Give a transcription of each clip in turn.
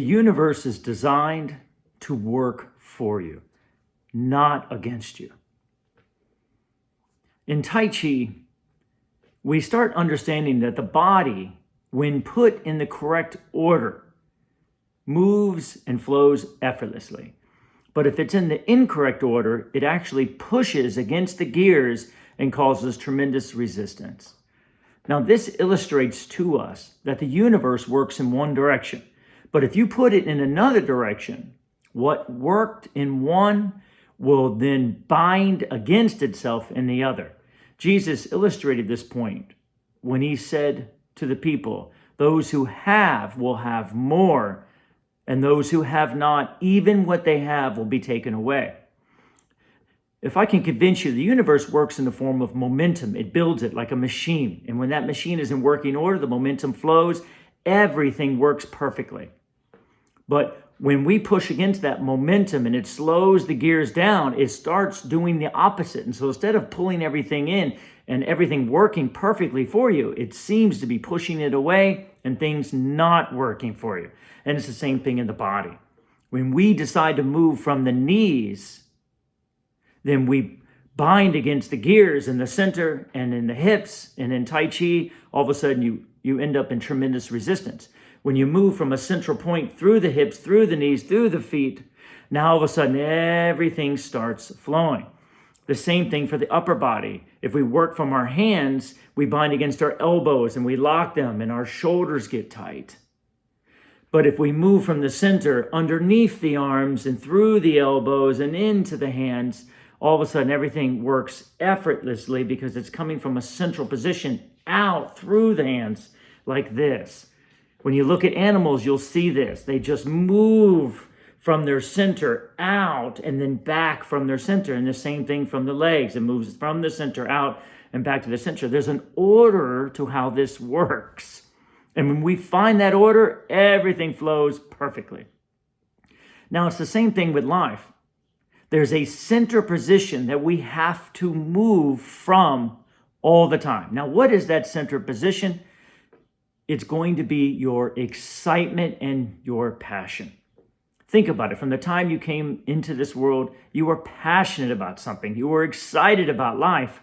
The universe is designed to work for you, not against you. In Tai Chi, we start understanding that the body, when put in the correct order, moves and flows effortlessly. But if it's in the incorrect order, it actually pushes against the gears and causes tremendous resistance. Now, this illustrates to us that the universe works in one direction. But if you put it in another direction, what worked in one will then bind against itself in the other. Jesus illustrated this point when he said to the people, those who have will have more, and those who have not, even what they have will be taken away. If I can convince you, the universe works in the form of momentum. It builds it like a machine. And when that machine is in working order, the momentum flows, everything works perfectly. But when we push against that momentum and it slows the gears down, it starts doing the opposite. And so instead of pulling everything in and everything working perfectly for you, it seems to be pushing it away and things not working for you. And it's the same thing in the body. When we decide to move from the knees, then we bind against the gears in the center and in the hips. And in Tai Chi, all of a sudden you end up in tremendous resistance. When you move from a central point through the hips, through the knees, through the feet, now all of a sudden everything starts flowing. The same thing for the upper body. If we work from our hands, we bind against our elbows and we lock them and our shoulders get tight. But if we move from the center underneath the arms and through the elbows and into the hands, all of a sudden everything works effortlessly because it's coming from a central position out through the hands like this. When you look at animals, you'll see this. They just move from their center out and then back from their center. And the same thing from the legs. It moves from the center out and back to the center. There's an order to how this works. And when we find that order, everything flows perfectly. Now, it's the same thing with life. There's a center position that we have to move from all the time. Now, what is that center position? It's going to be your excitement and your passion. Think about it. From the time you came into this world, you were passionate about something. You were excited about life,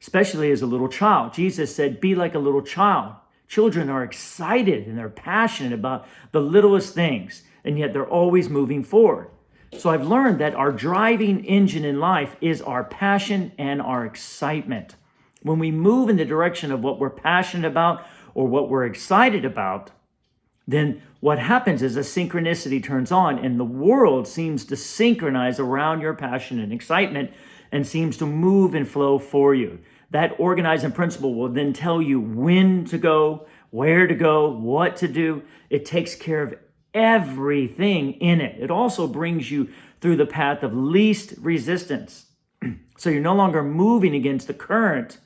especially as a little child. Jesus said, be like a little child. Children are excited and they're passionate about the littlest things, and yet they're always moving forward. So I've learned that our driving engine in life is our passion and our excitement. When we move in the direction of what we're passionate about or what we're excited about, then what happens is a synchronicity turns on and the world seems to synchronize around your passion and excitement and seems to move and flow for you. That organizing principle will then tell you when to go, where to go, what to do. It takes care of everything in it. It also brings you through the path of least resistance. So you're no longer moving against the current,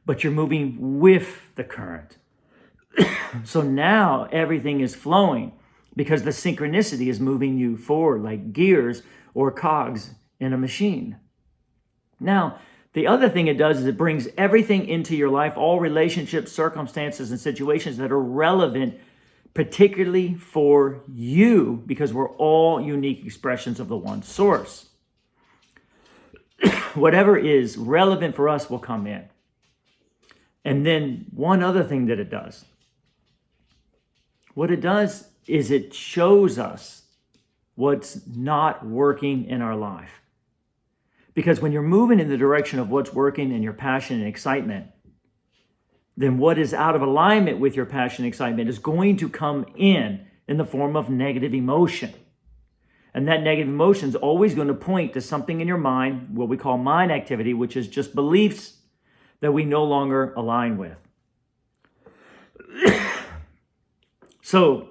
but you're moving with the current. So now everything is flowing because the synchronicity is moving you forward like gears or cogs in a machine. Now, the other thing it does is it brings everything into your life, all relationships, circumstances, and situations that are relevant, particularly for you, because we're all unique expressions of the one source. Whatever is relevant for us will come in. And then one other thing that it does. What it does is it shows us what's not working in our life. Because when you're moving in the direction of what's working in your passion and excitement, then what is out of alignment with your passion and excitement is going to come in the form of negative emotion. And that negative emotion is always going to point to something in your mind, what we call mind activity, which is just beliefs that we no longer align with. So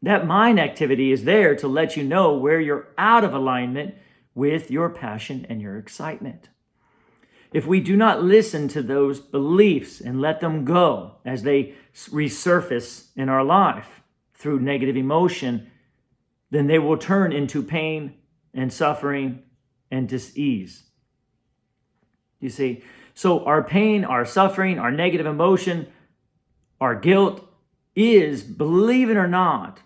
that mind activity is there to let you know where you're out of alignment with your passion and your excitement. If we do not listen to those beliefs and let them go as they resurface in our life through negative emotion, then they will turn into pain and suffering and dis-ease. You see, so our pain, our suffering, our negative emotion, our guilt is, believe it or not,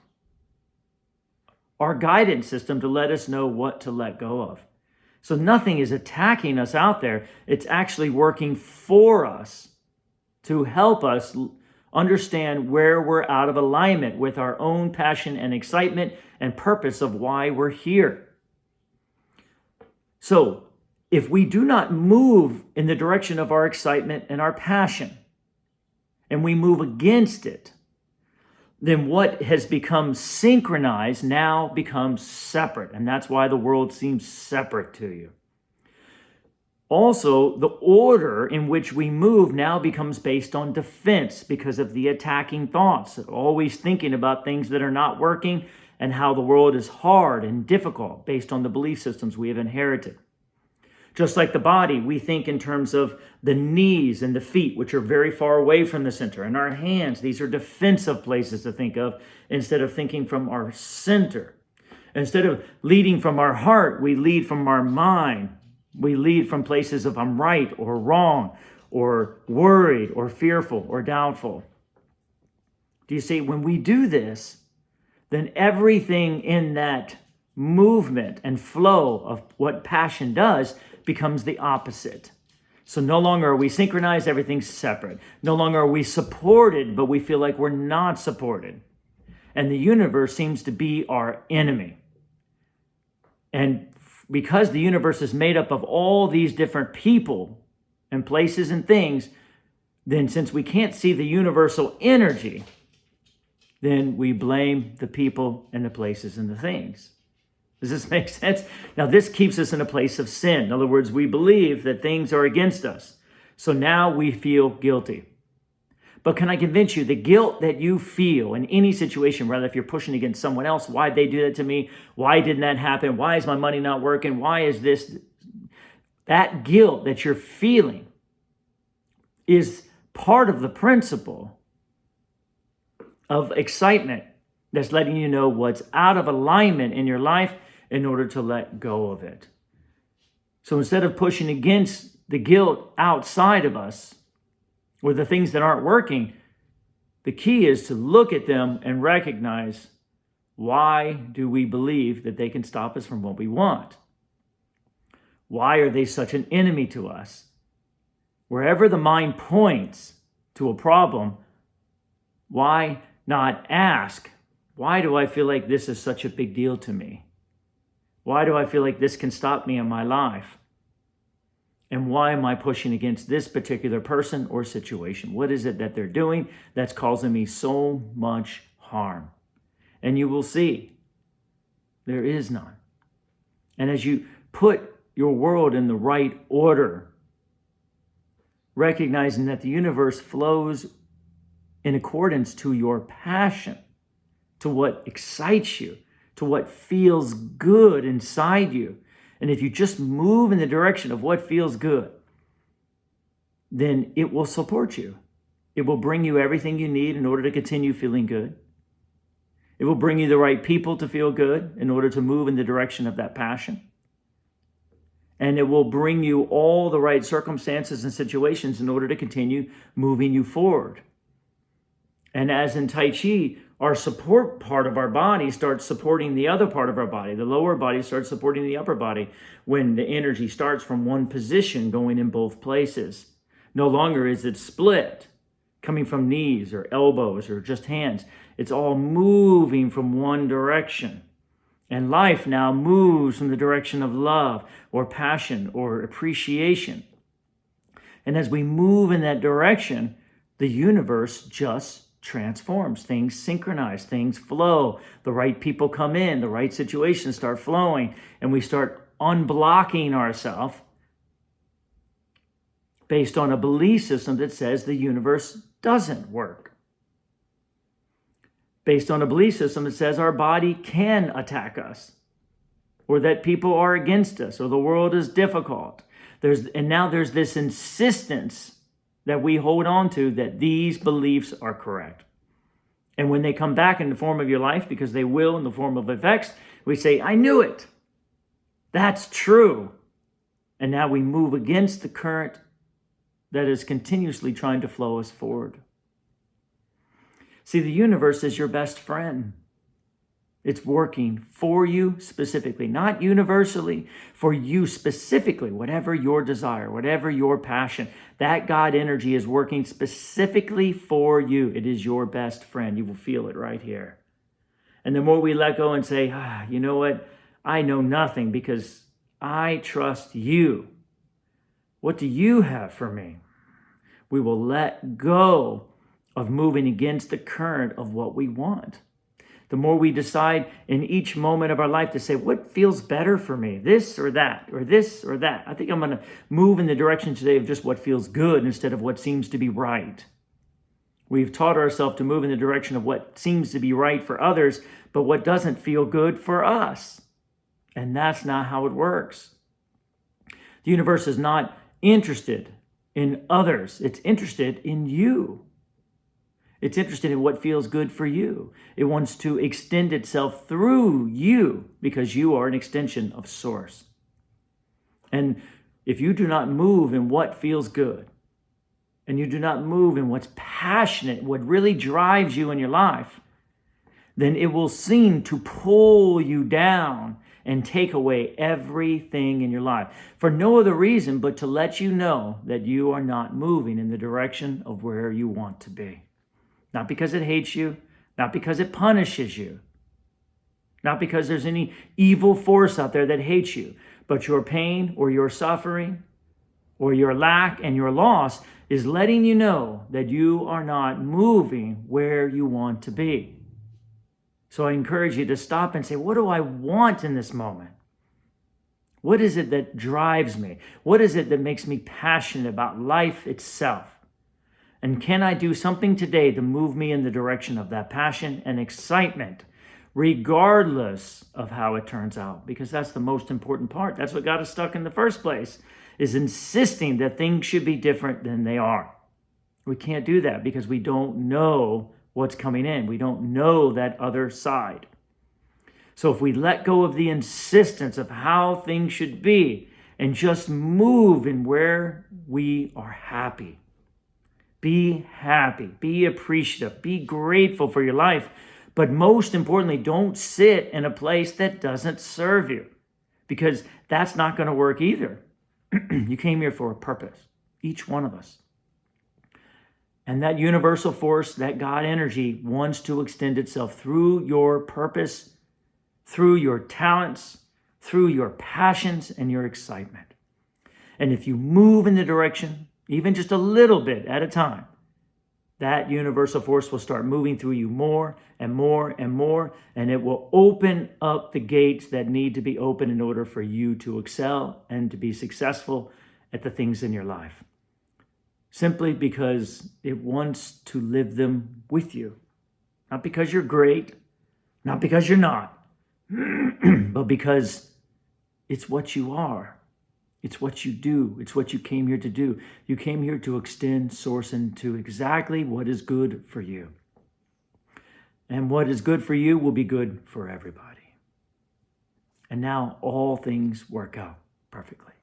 our guidance system to let us know what to let go of. So nothing is attacking us out there. It's actually working for us to help us understand where we're out of alignment with our own passion and excitement and purpose of why we're here. So if we do not move in the direction of our excitement and our passion, and we move against it, then what has become synchronized now becomes separate. And that's why the world seems separate to you. Also, the order in which we move now becomes based on defense because of the attacking thoughts, always thinking about things that are not working and how the world is hard and difficult based on the belief systems we have inherited. Just like the body, we think in terms of the knees and the feet, which are very far away from the center, and our hands. These are defensive places to think of instead of thinking from our center. Instead of leading from our heart, we lead from our mind. We lead from places of I'm right or wrong or worried or fearful or doubtful. Do you see? When we do this, then everything in that movement and flow of what passion does becomes the opposite. So no longer are we synchronized, everything's separate. No longer are we supported, but we feel like we're not supported. And the universe seems to be our enemy. And because the universe is made up of all these different people and places and things, then since we can't see the universal energy, then we blame the people and the places and the things. Does this make sense? Now, this keeps us in a place of sin. In other words, we believe that things are against us. So now we feel guilty. But can I convince you, the guilt that you feel in any situation, whether if you're pushing against someone else, why'd they do that to me? Why didn't that happen? Why is my money not working? Why is this? That guilt that you're feeling is part of the principle of excitement that's letting you know what's out of alignment in your life in order to let go of it. So instead of pushing against the guilt outside of us or the things that aren't working, the key is to look at them and recognize, why do we believe that they can stop us from what we want? Why are they such an enemy to us? Wherever the mind points to a problem, why not ask, why do I feel like this is such a big deal to me? Why do I feel like this can stop me in my life? And why am I pushing against this particular person or situation? What is it that they're doing that's causing me so much harm? And you will see there is none. And as you put your world in the right order, recognizing that the universe flows in accordance to your passion, to what excites you, to what feels good inside you. And if you just move in the direction of what feels good, then it will support you. It will bring you everything you need in order to continue feeling good. It will bring you the right people to feel good in order to move in the direction of that passion. And it will bring you all the right circumstances and situations in order to continue moving you forward. And as in Tai Chi, our support part of our body starts supporting the other part of our body. The lower body starts supporting the upper body when the energy starts from one position going in both places. No longer is it split, coming from knees or elbows or just hands. It's all moving from one direction. And life now moves from the direction of love or passion or appreciation. And as we move in that direction, the universe just transforms. Things synchronize, things flow. The right people come in, the right situations start flowing, and we start unblocking ourselves based on a belief system that says the universe doesn't work. Based on a belief system that says our body can attack us, or that people are against us, or the world is difficult. Now there's this insistence that we hold on to that these beliefs are correct. And when they come back in the form of your life, because they will in the form of effects, we say, I knew it. That's true. And now we move against the current that is continuously trying to flow us forward. See, the universe is your best friend. It's working for you specifically, not universally, for you specifically, whatever your desire, whatever your passion. That God energy is working specifically for you. It is your best friend. You will feel it right here. And the more we let go and say, you know what? I know nothing because I trust you. What do you have for me? We will let go of moving against the current of what we want. The more we decide in each moment of our life to say, what feels better for me? This or that, or this or that. I think I'm going to move in the direction today of just what feels good instead of what seems to be right. We've taught ourselves to move in the direction of what seems to be right for others, but what doesn't feel good for us. And that's not how it works. The universe is not interested in others. It's interested in you. It's interested in what feels good for you. It wants to extend itself through you because you are an extension of Source. And if you do not move in what feels good, and you do not move in what's passionate, what really drives you in your life, then it will seem to pull you down and take away everything in your life for no other reason but to let you know that you are not moving in the direction of where you want to be. Not because it hates you, not because it punishes you, not because there's any evil force out there that hates you, but your pain or your suffering or your lack and your loss is letting you know that you are not moving where you want to be. So I encourage you to stop and say, what do I want in this moment? What is it that drives me? What is it that makes me passionate about life itself? And can I do something today to move me in the direction of that passion and excitement, regardless of how it turns out? Because that's the most important part. That's what got us stuck in the first place, is insisting that things should be different than they are. We can't do that because we don't know what's coming in. We don't know that other side. So if we let go of the insistence of how things should be and just move in where we are happy, be happy, be appreciative, be grateful for your life. But most importantly, don't sit in a place that doesn't serve you, because that's not going to work either. You came here for a purpose, each one of us. And that universal force, that God energy, wants to extend itself through your purpose, through your talents, through your passions and your excitement. And if you move in the direction, even just a little bit at a time, that universal force will start moving through you more and more and more, and it will open up the gates that need to be open in order for you to excel and to be successful at the things in your life. Simply because it wants to live them with you. Not because you're great, not because you're not, but because it's what you are. It's what you do. It's what you came here to do. You came here to extend Source into exactly what is good for you. And what is good for you will be good for everybody. And now all things work out perfectly.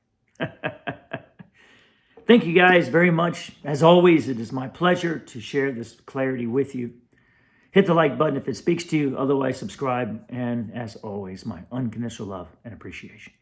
Thank you guys very much. As always, it is my pleasure to share this clarity with you. Hit the like button if it speaks to you. Otherwise, subscribe. And as always, my unconditional love and appreciation.